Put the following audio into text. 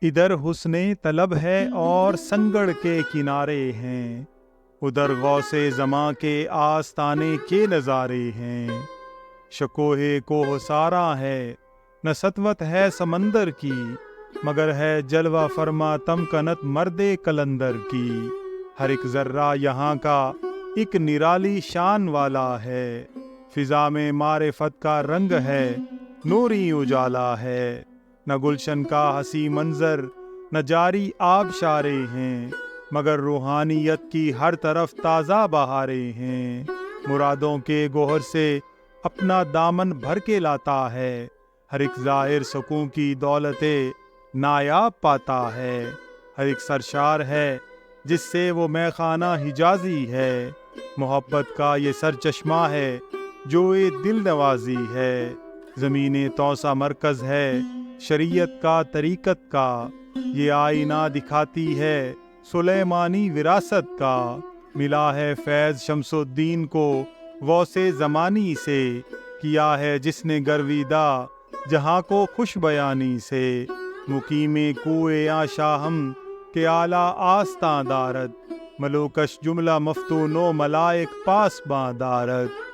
ادھر حسن طلب ہے اور سنگڑ کے کنارے ہیں، ادھر غوث زماں کے آستانے کے نظارے ہیں۔ شکوہ کوہ سارا ہے نہ سطوت ہے سمندر کی، مگر ہے جلوہ فرما تمکنت مرد کلندر کی۔ ہر ایک ذرہ یہاں کا ایک نرالی شان والا ہے، فضا میں معرفت کا رنگ ہے، نوری اجالا ہے۔ نہ گلشن کا حسی منظر نہ جاری آبشارے ہیں، مگر روحانیت کی ہر طرف تازہ بہاریں ہیں۔ مرادوں کے گوہر سے اپنا دامن بھر کے لاتا ہے، ہر ایک ظاہر سکون کی دولت نایاب پاتا ہے۔ ہر ایک سرشار ہے جس سے وہ میخانہ حجازی ہے، محبت کا یہ سرچشمہ ہے جو یہ دل نوازی ہے۔ زمین توسا مرکز ہے شریعت کا طریقت کا، یہ آئینہ دکھاتی ہے سلیمانی وراثت کا۔ ملا ہے فیض شمس الدین کو غوث زمانی سے، کیا ہے جس نے گرویدہ جہاں کو خوش بیانی سے۔ مقیم کوئے شاہم کے اعلیٰ آستاں دارد، ملوکش جملہ مفتون و ملائک پاس باں دارد۔